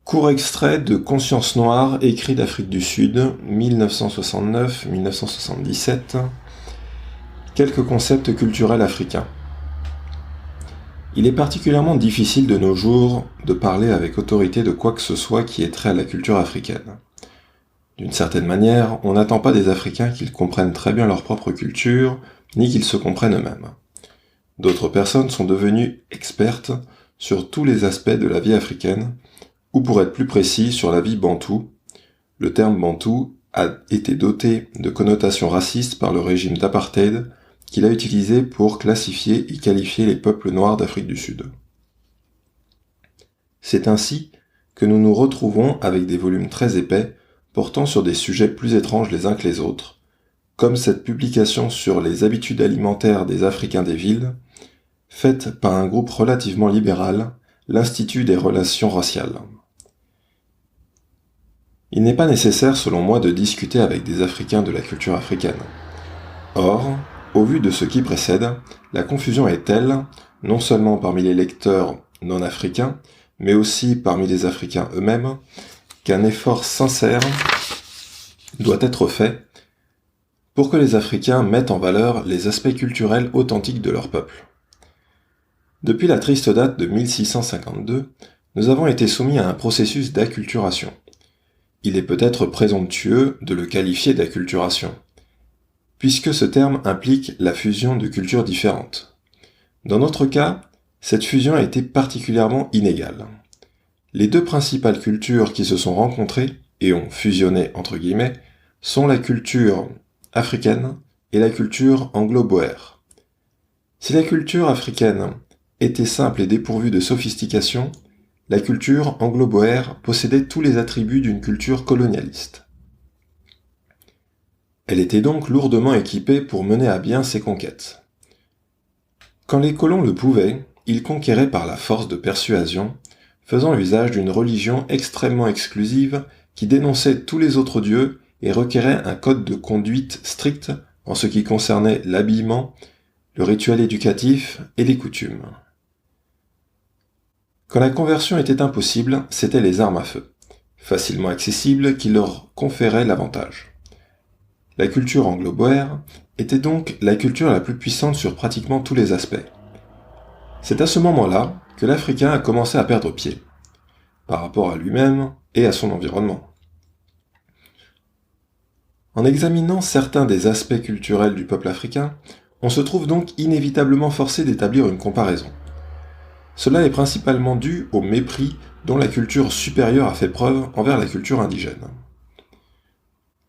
Court extrait de Conscience noire, écrit d'Afrique du Sud, 1969-1977. Quelques concepts culturels africains. Il est particulièrement difficile de nos jours de parler avec autorité de quoi que ce soit qui ait trait à la culture africaine. D'une certaine manière, on n'attend pas des Africains qu'ils comprennent très bien leur propre culture, ni qu'ils se comprennent eux-mêmes. D'autres personnes sont devenues expertes sur tous les aspects de la vie africaine, ou pour être plus précis, sur la vie bantoue. Le terme bantou a été doté de connotations racistes par le régime d'apartheid qu'il a utilisé pour classifier et qualifier les peuples noirs d'Afrique du Sud. C'est ainsi que nous nous retrouvons avec des volumes très épais portant sur des sujets plus étranges les uns que les autres, comme cette publication sur les habitudes alimentaires des Africains des villes, faite par un groupe relativement libéral, l'Institut des relations raciales. Il n'est pas nécessaire, selon moi, de discuter avec des Africains de la culture africaine. Or, au vu de ce qui précède, la confusion est telle, non seulement parmi les lecteurs non-africains, mais aussi parmi les Africains eux-mêmes, qu'un effort sincère doit être fait pour que les Africains mettent en valeur les aspects culturels authentiques de leur peuple. Depuis la triste date de 1652, nous avons été soumis à un processus d'acculturation. Il est peut-être présomptueux de le qualifier d'acculturation, puisque ce terme implique la fusion de cultures différentes. Dans notre cas, cette fusion a été particulièrement inégale. Les deux principales cultures qui se sont rencontrées et ont fusionné entre guillemets sont la culture africaine et la culture anglo-boère. Si la culture africaine était simple et dépourvue de sophistication, la culture anglo-boère possédait tous les attributs d'une culture colonialiste. Elle était donc lourdement équipée pour mener à bien ses conquêtes. Quand les colons le pouvaient, ils conquéraient par la force de persuasion, faisant usage d'une religion extrêmement exclusive qui dénonçait tous les autres dieux et requérait un code de conduite strict en ce qui concernait l'habillement, le rituel éducatif et les coutumes. Quand la conversion était impossible, c'étaient les armes à feu, facilement accessibles, qui leur conféraient l'avantage. La culture anglo-boère était donc la culture la plus puissante sur pratiquement tous les aspects. C'est à ce moment-là que l'Africain a commencé à perdre pied, par rapport à lui-même et à son environnement. En examinant certains des aspects culturels du peuple africain, on se trouve donc inévitablement forcé d'établir une comparaison. Cela est principalement dû au mépris dont la culture supérieure a fait preuve envers la culture indigène.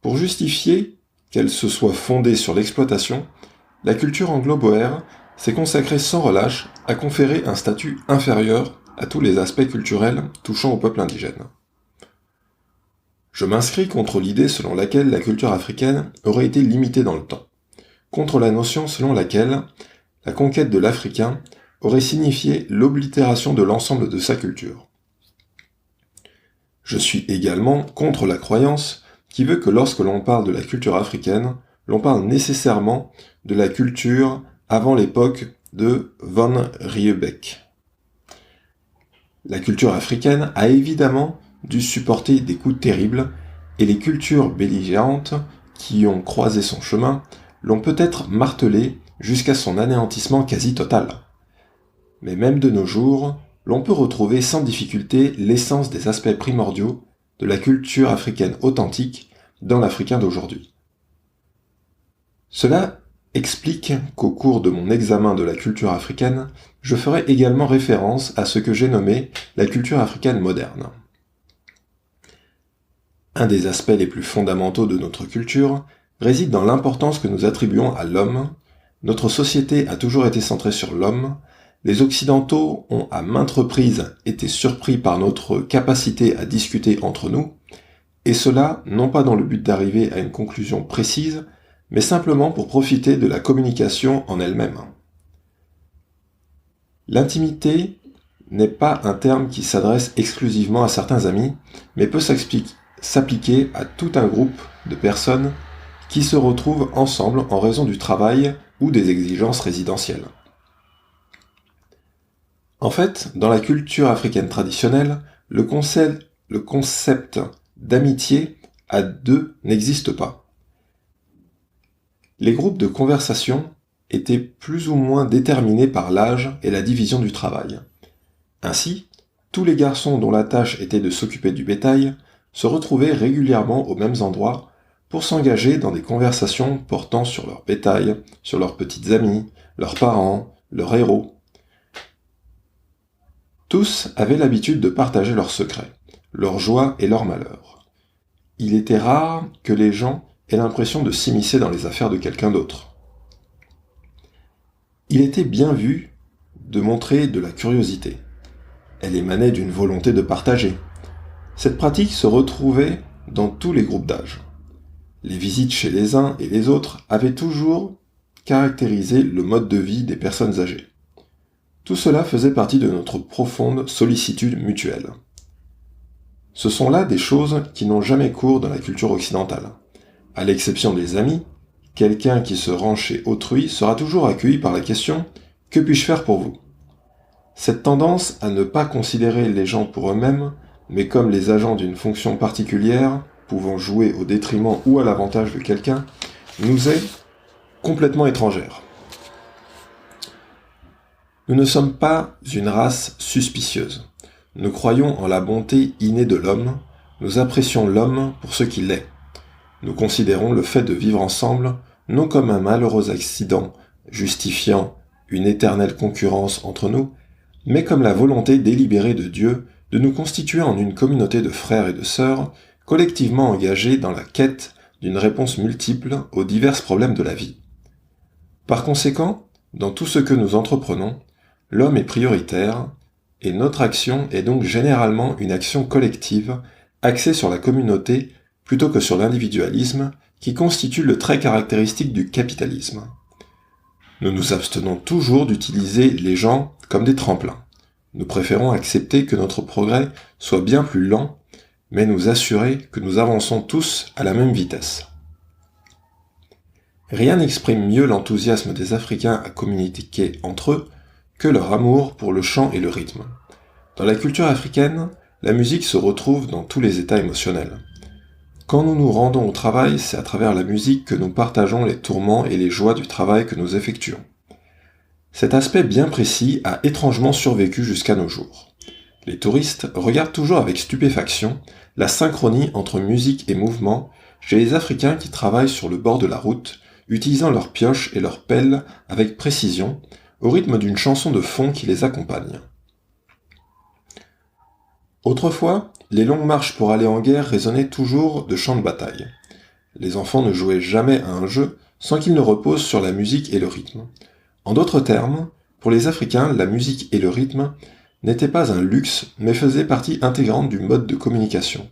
Pour justifier qu'elle se soit fondée sur l'exploitation, la culture anglo-boère s'est consacrée sans relâche à conférer un statut inférieur à tous les aspects culturels touchant au peuple indigène. Je m'inscris contre l'idée selon laquelle la culture africaine aurait été limitée dans le temps, contre la notion selon laquelle la conquête de l'Africain aurait signifié l'oblitération de l'ensemble de sa culture. Je suis également contre la croyance qui veut que lorsque l'on parle de la culture africaine, l'on parle nécessairement de la culture avant l'époque de von Riebeeck. La culture africaine a évidemment dû supporter des coups terribles, et les cultures belligérantes qui ont croisé son chemin l'ont peut-être martelé jusqu'à son anéantissement quasi total. Mais même de nos jours, l'on peut retrouver sans difficulté l'essence des aspects primordiaux de la culture africaine authentique dans l'Africain d'aujourd'hui. Cela explique qu'au cours de mon examen de la culture africaine, je ferai également référence à ce que j'ai nommé la culture africaine moderne. Un des aspects les plus fondamentaux de notre culture réside dans l'importance que nous attribuons à l'homme. Notre société a toujours été centrée sur l'homme. Les Occidentaux ont à maintes reprises été surpris par notre capacité à discuter entre nous, et cela non pas dans le but d'arriver à une conclusion précise, mais simplement pour profiter de la communication en elle-même. L'intimité n'est pas un terme qui s'adresse exclusivement à certains amis, mais peut s'appliquer à tout un groupe de personnes qui se retrouvent ensemble en raison du travail ou des exigences résidentielles. En fait, dans la culture africaine traditionnelle, le concept le concept d'amitié à deux n'existe pas. Les groupes de conversation étaient plus ou moins déterminés par l'âge et la division du travail. Ainsi, tous les garçons dont la tâche était de s'occuper du bétail se retrouvaient régulièrement aux mêmes endroits pour s'engager dans des conversations portant sur leur bétail, sur leurs petites amies, leurs parents, leurs héros. Tous avaient l'habitude de partager leurs secrets, leurs joies et leurs malheurs. Il était rare que les gens aient l'impression de s'immiscer dans les affaires de quelqu'un d'autre. Il était bien vu de montrer de la curiosité. Elle émanait d'une volonté de partager. Cette pratique se retrouvait dans tous les groupes d'âge. Les visites chez les uns et les autres avaient toujours caractérisé le mode de vie des personnes âgées. Tout cela faisait partie de notre profonde sollicitude mutuelle. Ce sont là des choses qui n'ont jamais cours dans la culture occidentale. À l'exception des amis, quelqu'un qui se rend chez autrui sera toujours accueilli par la question « Que puis-je faire pour vous ?» Cette tendance à ne pas considérer les gens pour eux-mêmes, mais comme les agents d'une fonction particulière, pouvant jouer au détriment ou à l'avantage de quelqu'un, nous est complètement étrangère. Nous ne sommes pas une race suspicieuse. Nous croyons en la bonté innée de l'homme, nous apprécions l'homme pour ce qu'il est. Nous considérons le fait de vivre ensemble non comme un malheureux accident justifiant une éternelle concurrence entre nous, mais comme la volonté délibérée de Dieu de nous constituer en une communauté de frères et de sœurs, collectivement engagés dans la quête d'une réponse multiple aux divers problèmes de la vie. Par conséquent, dans tout ce que nous entreprenons, l'homme est prioritaire, et notre action est donc généralement une action collective, axée sur la communauté plutôt que sur l'individualisme, qui constitue le trait caractéristique du capitalisme. Nous nous abstenons toujours d'utiliser les gens comme des tremplins. Nous préférons accepter que notre progrès soit bien plus lent, mais nous assurer que nous avançons tous à la même vitesse. Rien n'exprime mieux l'enthousiasme des Africains à communiquer entre eux que leur amour pour le chant et le rythme. Dans la culture africaine, la musique se retrouve dans tous les états émotionnels. Quand nous nous rendons au travail, c'est à travers la musique que nous partageons les tourments et les joies du travail que nous effectuons. Cet aspect bien précis a étrangement survécu jusqu'à nos jours. Les touristes regardent toujours avec stupéfaction la synchronie entre musique et mouvement chez les Africains qui travaillent sur le bord de la route, utilisant leurs pioches et leurs pelles avec précision, au rythme d'une chanson de fond qui les accompagne. Autrefois, les longues marches pour aller en guerre résonnaient toujours de chants de bataille. Les enfants ne jouaient jamais à un jeu sans qu'ils ne reposent sur la musique et le rythme. En d'autres termes, pour les Africains, la musique et le rythme n'étaient pas un luxe, mais faisaient partie intégrante du mode de communication.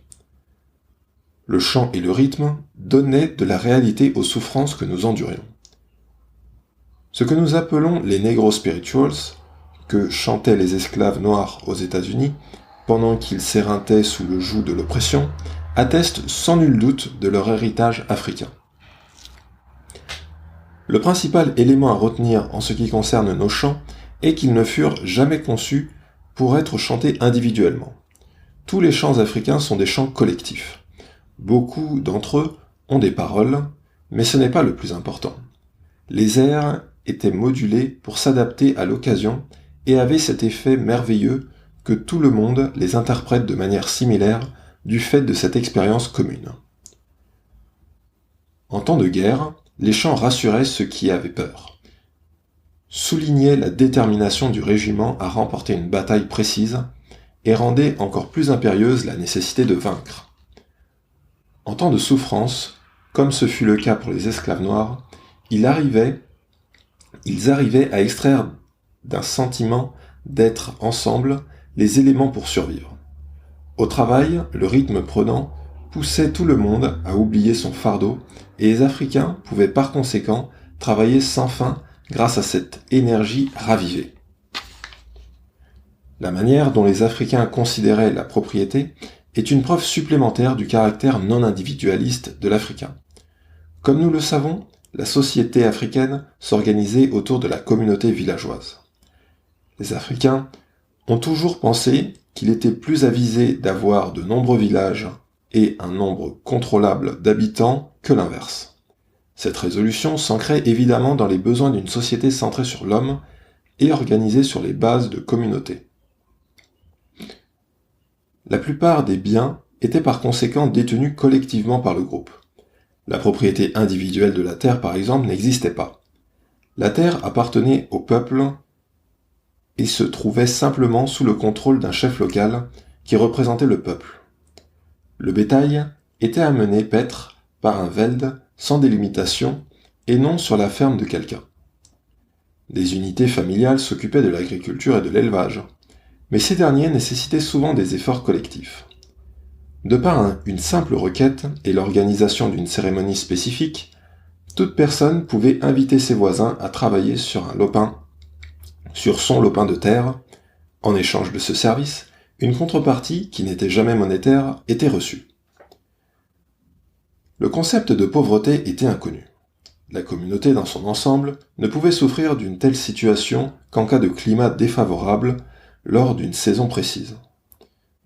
Le chant et le rythme donnaient de la réalité aux souffrances que nous endurions. Ce que nous appelons les Negro Spirituals, que chantaient les esclaves noirs aux États-Unis, pendant qu'ils s'éreintaient sous le joug de l'oppression, attestent sans nul doute de leur héritage africain. Le principal élément à retenir en ce qui concerne nos chants est qu'ils ne furent jamais conçus pour être chantés individuellement. Tous les chants africains sont des chants collectifs. Beaucoup d'entre eux ont des paroles, mais ce n'est pas le plus important. Les airs étaient modulés pour s'adapter à l'occasion et avaient cet effet merveilleux que tout le monde les interprète de manière similaire du fait de cette expérience commune. En temps de guerre, les chants rassuraient ceux qui avaient peur, soulignaient la détermination du régiment à remporter une bataille précise et rendaient encore plus impérieuse la nécessité de vaincre. En temps de souffrance, comme ce fut le cas pour les esclaves noirs, ils arrivaient à extraire d'un sentiment d'être ensemble les éléments pour survivre. Au travail, le rythme prenant poussait tout le monde à oublier son fardeau et les Africains pouvaient par conséquent travailler sans fin grâce à cette énergie ravivée. La manière dont les Africains considéraient la propriété est une preuve supplémentaire du caractère non individualiste de l'Africain. Comme nous le savons, la société africaine s'organisait autour de la communauté villageoise. Les Africains ont toujours pensé qu'il était plus avisé d'avoir de nombreux villages et un nombre contrôlable d'habitants que l'inverse. Cette résolution s'ancrait évidemment dans les besoins d'une société centrée sur l'homme et organisée sur les bases de communautés. La plupart des biens étaient par conséquent détenus collectivement par le groupe. La propriété individuelle de la terre, par exemple, n'existait pas. La terre appartenait au peuple et se trouvait simplement sous le contrôle d'un chef local qui représentait le peuple. Le bétail était amené paître par un veld sans délimitation et non sur la ferme de quelqu'un. Des unités familiales s'occupaient de l'agriculture et de l'élevage, mais ces derniers nécessitaient souvent des efforts collectifs. De par une simple requête et l'organisation d'une cérémonie spécifique, toute personne pouvait inviter ses voisins à travailler sur son lopin de terre. En échange de ce service, une contrepartie, qui n'était jamais monétaire, était reçue. Le concept de pauvreté était inconnu. La communauté dans son ensemble ne pouvait souffrir d'une telle situation qu'en cas de climat défavorable lors d'une saison précise.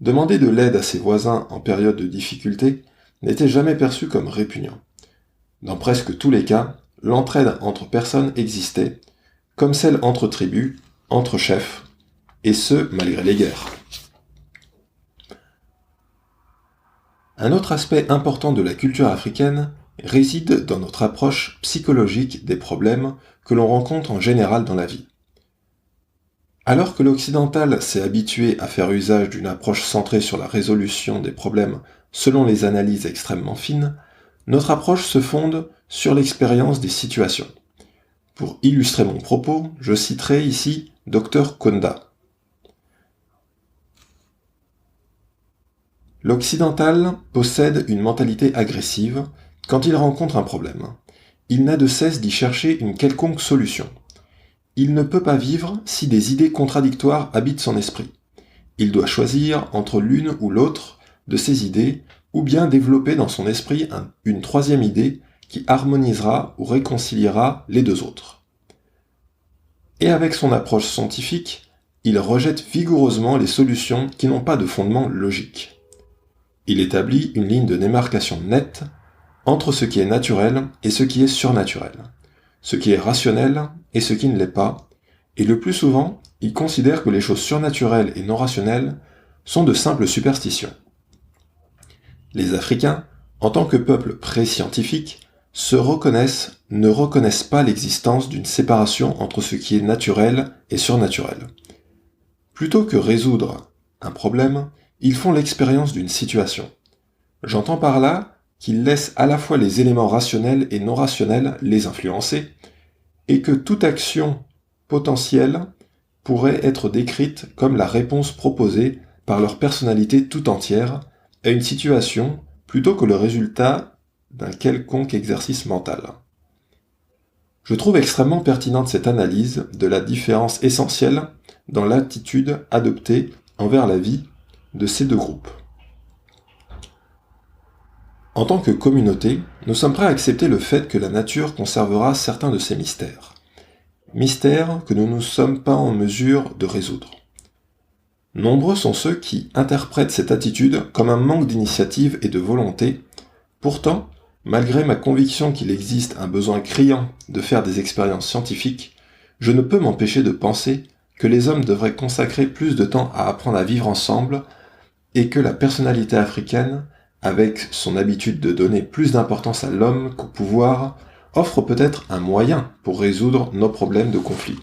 Demander de l'aide à ses voisins en période de difficulté n'était jamais perçu comme répugnant. Dans presque tous les cas, l'entraide entre personnes existait, comme celle entre tribus, entre chefs, et ce, malgré les guerres. Un autre aspect important de la culture africaine réside dans notre approche psychologique des problèmes que l'on rencontre en général dans la vie. Alors que l'occidental s'est habitué à faire usage d'une approche centrée sur la résolution des problèmes selon les analyses extrêmement fines, notre approche se fonde sur l'expérience des situations. Pour illustrer mon propos, je citerai ici Dr Konda. L'occidental possède une mentalité agressive quand il rencontre un problème. Il n'a de cesse d'y chercher une quelconque solution. Il ne peut pas vivre si des idées contradictoires habitent son esprit. Il doit choisir entre l'une ou l'autre de ces idées, ou bien développer dans son esprit une troisième idée qui harmonisera ou réconciliera les deux autres. Et avec son approche scientifique, il rejette vigoureusement les solutions qui n'ont pas de fondement logique. Il établit une ligne de démarcation nette entre ce qui est naturel et ce qui est surnaturel, ce qui est rationnel et ce qui ne l'est pas, et le plus souvent, il considère que les choses surnaturelles et non rationnelles sont de simples superstitions. Les Africains, en tant que peuple pré-scientifique, ne reconnaissent pas l'existence d'une séparation entre ce qui est naturel et surnaturel. Plutôt que résoudre un problème, ils font l'expérience d'une situation. J'entends par là qu'ils laissent à la fois les éléments rationnels et non rationnels les influencer, et que toute action potentielle pourrait être décrite comme la réponse proposée par leur personnalité tout entière à une situation plutôt que le résultat d'un quelconque exercice mental. Je trouve extrêmement pertinente cette analyse de la différence essentielle dans l'attitude adoptée envers la vie de ces deux groupes. En tant que communauté, nous sommes prêts à accepter le fait que la nature conservera certains de ses mystères. Mystères que nous ne sommes pas en mesure de résoudre. Nombreux sont ceux qui interprètent cette attitude comme un manque d'initiative et de volonté. Pourtant, malgré ma conviction qu'il existe un besoin criant de faire des expériences scientifiques, je ne peux m'empêcher de penser que les hommes devraient consacrer plus de temps à apprendre à vivre ensemble et que la personnalité africaine, avec son habitude de donner plus d'importance à l'homme qu'au pouvoir, offre peut-être un moyen pour résoudre nos problèmes de conflit.